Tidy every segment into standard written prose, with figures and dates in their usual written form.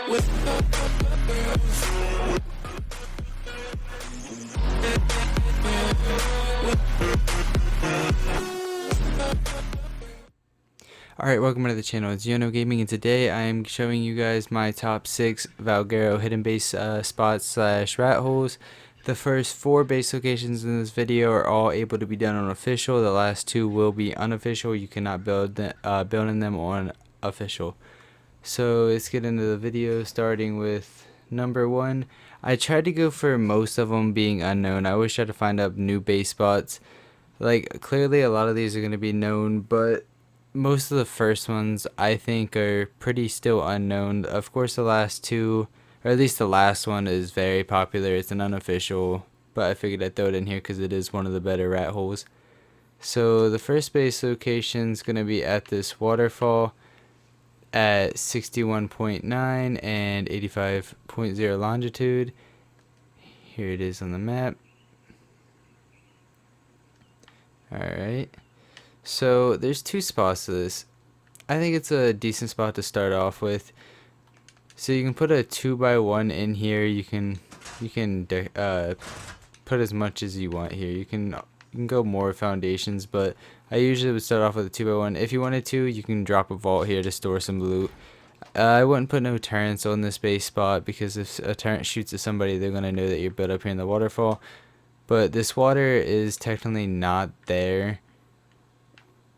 Alright, welcome to the channel. It's YoNo Gaming, and today I am showing you guys my top 6 Valguero hidden base spots slash rat holes. The first 4 base locations in this video are all able to be done on official. The last 2 will be unofficial. You cannot build in them on official. So let's get into the video, starting with number 1. I tried to go for most of them being unknown. I always try to find up new base spots. Like, clearly a lot of these are going to be known, but most of the first ones I think are pretty still unknown. Of course the last 2, or at least the last one, is very popular. It's an unofficial, but I figured I'd throw it in here because it is one of the better rat holes. So the first base location is going to be at this waterfall at 61.9 and 85.0 longitude. Here it is on the map. Alright. So there's 2 spots to this. I think it's a decent spot to start off with. So you can put a 2x1 in here. You can put as much as you want here. You can go more foundations, but I usually would start off with a 2x1. If you wanted to, you can drop a vault here to store some loot. I wouldn't put no turrets on this base spot, because if a turret shoots at somebody, they're gonna know that you're built up here in the waterfall. But this water is technically not there,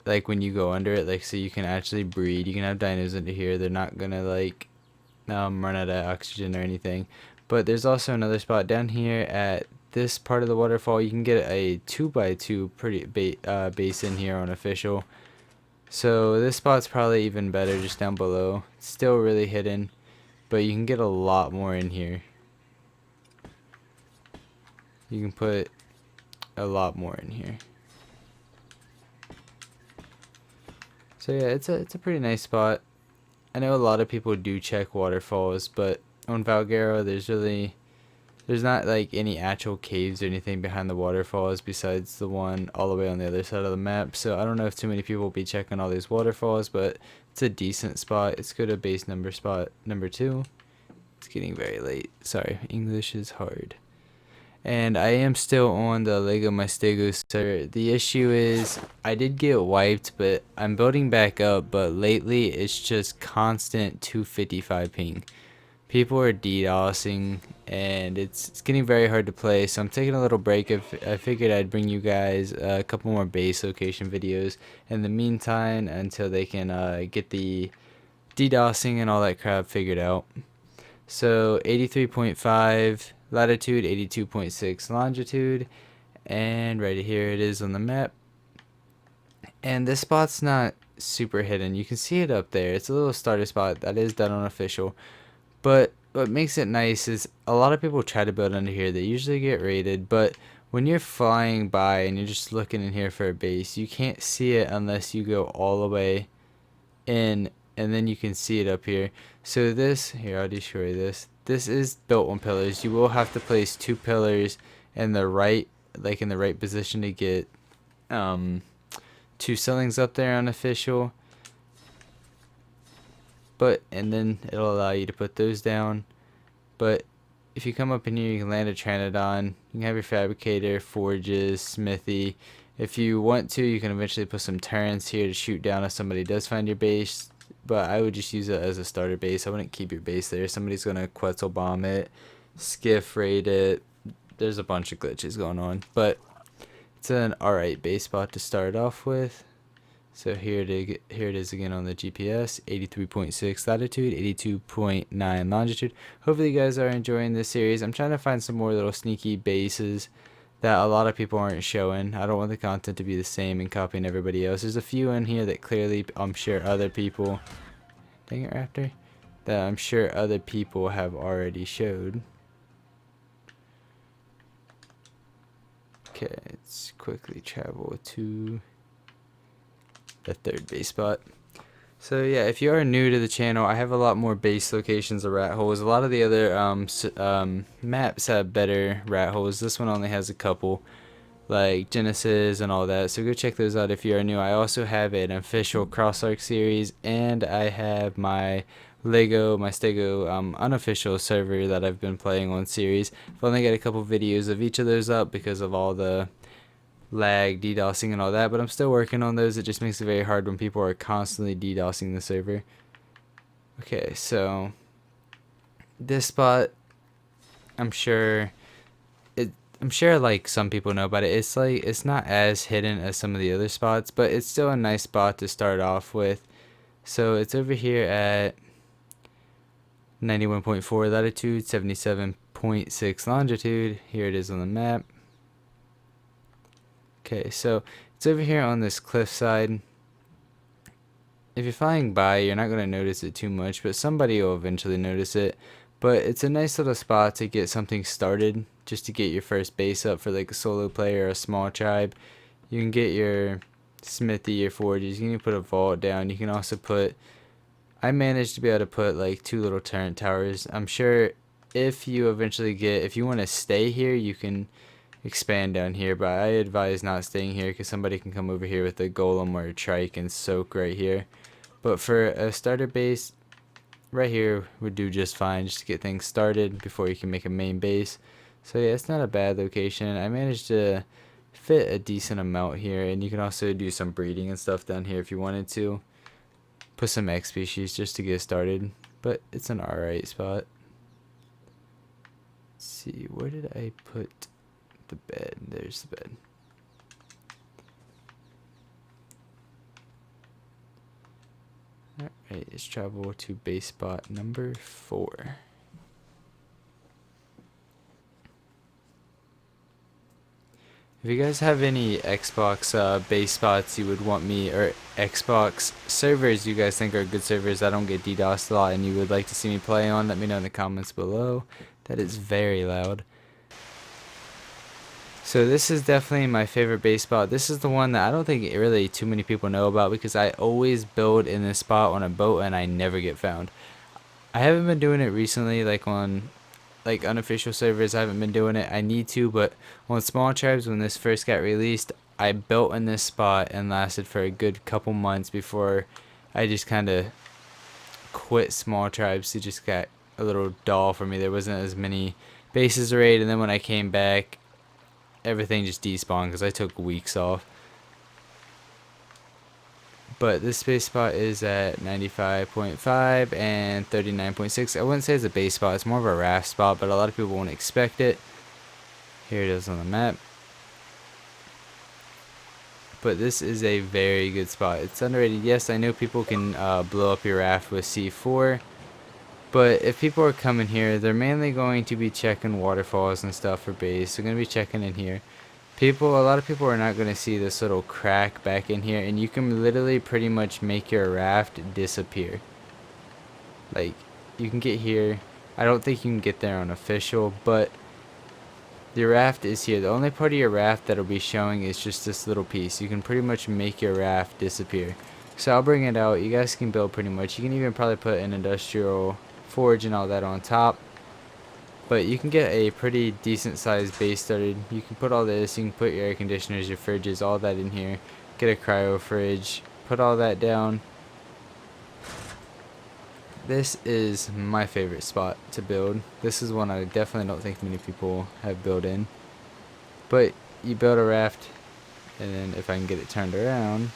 like when you go under it, like, so you can actually breed. You can have dinos under here. They're not gonna like run out of oxygen or anything. But there's also another spot down here at this part of the waterfall. You can get a 2x2 pretty base in here on official. So this spot's probably even better just down below. It's still really hidden, but you can get a lot more in here. You can put a lot more in here. So yeah, it's a pretty nice spot. I know a lot of people do check waterfalls, but on Valguero there's not like any actual caves or anything behind the waterfalls besides the one all the way on the other side of the map. So I don't know if too many people will be checking all these waterfalls, but it's a decent spot. Let's go to base spot number 2. It's getting very late. Sorry, English is hard. And I am still on the Lego Mystego server. The issue is I did get wiped, but I'm building back up, but lately it's just constant 255 ping. People are DDoSing, and it's getting very hard to play, so I'm taking a little break. I figured I'd bring you guys a couple more base location videos in the meantime until they can get the DDoSing and all that crap figured out. So 83.5 latitude, 82.6 longitude, and right here it is on the map. And this spot's not super hidden. You can see it up there. It's a little starter spot that is done on official, but what makes it nice is a lot of people try to build under here. They usually get raided, but when you're flying by and you're just looking in here for a base, you can't see it unless you go all the way in, and then you can see it up here. So this, here, I'll just show you this. This is built on pillars. You will have to place 2 pillars in the right, like in the right position to get 2 ceilings up there on official. But, and then it'll allow you to put those down. But if you come up in here, you can land a Tranodon. You can have your fabricator, forges, smithy. If you want to, you can eventually put some turrets here to shoot down if somebody does find your base. But I would just use it as a starter base. I wouldn't keep your base there. Somebody's going to Quetzal bomb it, skiff raid it. There's a bunch of glitches going on. But it's an alright base spot to start off with. So here it is again on the GPS. 83.6 latitude, 82.9 longitude. Hopefully you guys are enjoying this series. I'm trying to find some more little sneaky bases that a lot of people aren't showing. I don't want the content to be the same and copying everybody else. There's a few in here that clearly I'm sure other people, dang it, Raptor, that I'm sure other people have already showed. Okay, let's quickly travel to the 3rd base spot. So yeah, if you are new to the channel, I have a lot more base locations of rat holes. A lot of the other maps have better rat holes. This one only has a couple, like Genesis and all that. So go check those out if you are new. I also have an official Cross Ark series, and I have my my Stego unofficial server that I've been playing on series. I've only got a couple videos of each of those up because of all the lag, DDoSing, and all that, but I'm still working on those. It just makes it very hard when people are constantly DDoSing the server. Okay, so this spot, I'm sure like some people know about it. It's like it's not as hidden as some of the other spots, but it's still a nice spot to start off with. So it's over here at 91.4 latitude, 77.6 longitude. Here it is on the map. Okay, so it's over here on this cliffside. If you're flying by, you're not going to notice it too much, but somebody will eventually notice it. But it's a nice little spot to get something started, just to get your first base up for like a solo player or a small tribe. You can get your smithy, your forges, you can put a vault down. You can also put, I managed to be able to put like 2 little turret towers. I'm sure if you eventually if you want to stay here, you can expand down here, but I advise not staying here because somebody can come over here with a golem or a trike and soak right here. But for a starter base, right here would do just fine, just to get things started before you can make a main base. So yeah, it's not a bad location. I managed to fit a decent amount here, and you can also do some breeding and stuff down here if you wanted to. Put some X species just to get started, but it's an alright spot. Let's see, where did I put the bed? There's the bed. Alright, let's travel to base spot number 4. If you guys have any Xbox base spots you would want me, or Xbox servers you guys think are good servers that don't get DDoSed a lot and you would like to see me play on, let me know in the comments below. That is very loud. So this is definitely my favorite base spot. This is the one that I don't think really too many people know about, because I always build in this spot on a boat and I never get found. I haven't been doing it recently, like on like unofficial servers. I haven't been doing it. I need to, but on small tribes, when this first got released, I built in this spot and lasted for a good couple months before I just kind of quit small tribes. It just got a little dull for me. There wasn't as many bases to raid, and then when I came back, everything just despawned because I took weeks off. But this base spot is at 95.5 and 39.6. I wouldn't say it's a base spot, it's more of a raft spot, but a lot of people won't expect it. Here it is on the map. But this is a very good spot. It's underrated. Yes, I know people can blow up your raft with C4, but if people are coming here, they're mainly going to be checking waterfalls and stuff for base. They're going to be checking in here. A lot of people are not going to see this little crack back in here, and you can literally pretty much make your raft disappear. Like, you can get here. I don't think you can get there on official, but your raft is here. The only part of your raft that'll be showing is just this little piece. You can pretty much make your raft disappear. So I'll bring it out. You guys can build pretty much. You can even probably put an industrial forge and all that on top. But you can get a pretty decent sized base started. You can put all this, you can put your air conditioners, your fridges, all that in here. Get a cryo fridge, put all that down. This is my favorite spot to build. This is one I definitely don't think many people have built in. But you build a raft, and then if I can get it turned around,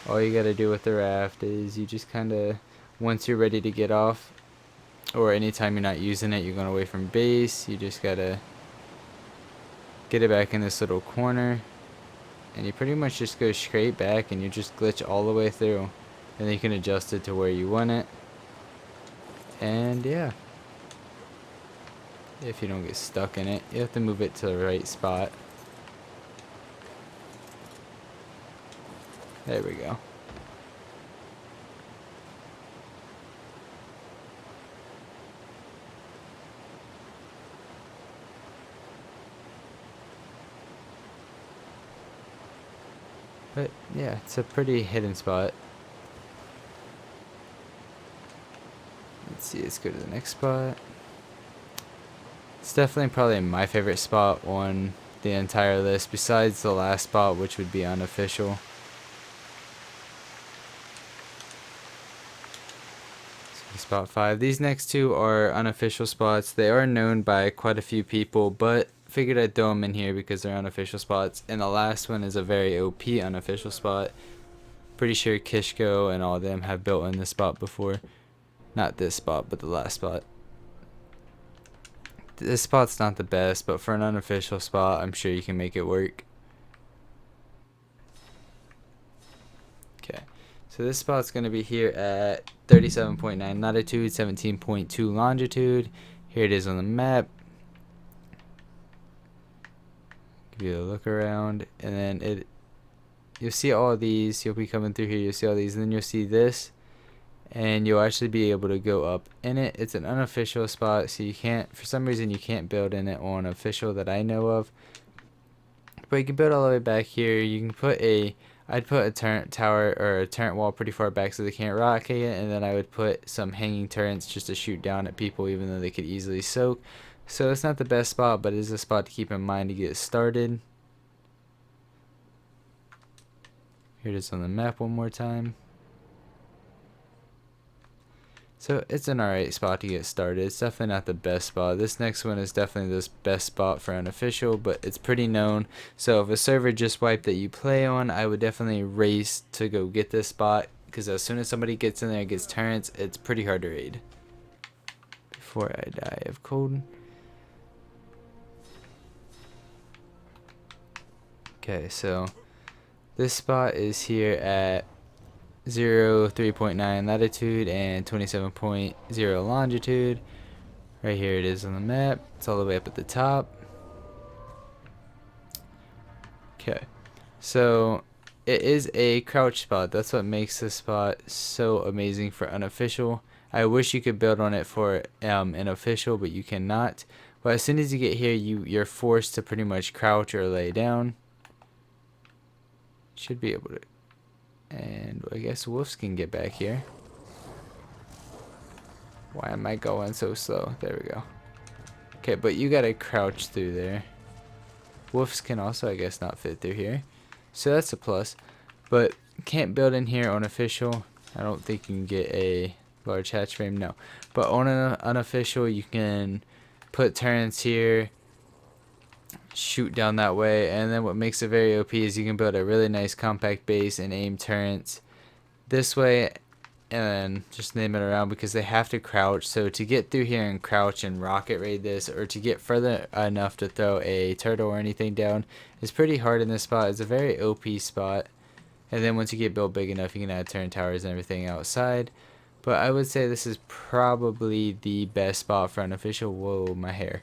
all you gotta do with the raft is you just kinda, once you're ready to get off, or anytime you're not using it, you're going away from base, you just gotta get it back in this little corner, and you pretty much just go straight back and you just glitch all the way through, and then you can adjust it to where you want it. And yeah, if you don't get stuck in it, you have to move it to the right spot. There we go. But yeah, it's a pretty hidden spot. Let's see, let's go to the next spot. It's definitely probably my favorite spot on the entire list, besides the last spot, which would be unofficial. Spot 5. These next two are unofficial spots. They are known by quite a few people, but figured I'd throw them in here because they're unofficial spots. And the last one is a very OP unofficial spot. Pretty sure Kishko and all of them have built in this spot before. Not this spot, but the last spot. This spot's not the best, but for an unofficial spot, I'm sure you can make it work. Okay, so this spot's going to be here at 37.9 latitude, 17.2 longitude. Here it is on the map. Give you a look around, and then you'll see all these. You'll be coming through here, you'll see all these, and then you'll see this, and you'll actually be able to go up in it. It's an unofficial spot, so you can't, for some reason you can't build in it on official that I know of, but you can build all the way back here. You can put I'd put a turret tower or a turret wall pretty far back so they can't rocket it, and then I would put some hanging turrets just to shoot down at people, even though they could easily soak. So it's not the best spot, but it is a spot to keep in mind to get started. Here it is on the map one more time. So it's an alright spot to get started. It's definitely not the best spot. This next one is definitely the best spot for unofficial, but it's pretty known. So if a server just wiped that you play on, I would definitely race to go get this spot, because as soon as somebody gets in there and gets turrets, it's pretty hard to raid. Before I die of cold. Okay, so this spot is here at 3.9 latitude and 27.0 longitude. Right here it is on the map. It's all the way up at the top. Okay, so it is a crouch spot. That's what makes this spot so amazing for unofficial. I wish you could build on it for an official, but you cannot. But as soon as you get here, you're forced to pretty much crouch or lay down. Should be able to. And I guess wolves can get back here. Why am I going so slow? There we go. Okay, but you gotta crouch through there. Wolves can also, I guess, not fit through here. So that's a plus. But can't build in here on official. I don't think you can get a large hatch frame, no. But on an unofficial, you can put turrets here, shoot down that way, and then what makes it very OP is you can build a really nice compact base and aim turrets this way, and then just name it around, because they have to crouch. So to get through here and crouch and rocket raid this, or to get further enough to throw a turtle or anything down, is pretty hard in this spot. It's a very OP spot, and then once you get built big enough, you can add turret towers and everything outside. But I would say this is probably the best spot for unofficial. Whoa, my hair.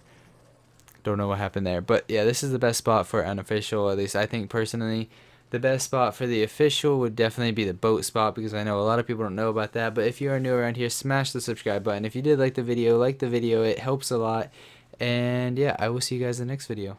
Don't know what happened there. But yeah, this is the best spot for unofficial, at least I think personally. The best spot for the official would definitely be the boat spot, because I know a lot of people don't know about that. But if you are new around here, smash the subscribe button. If you did like the video, it helps a lot. And yeah, I will see you guys in the next video.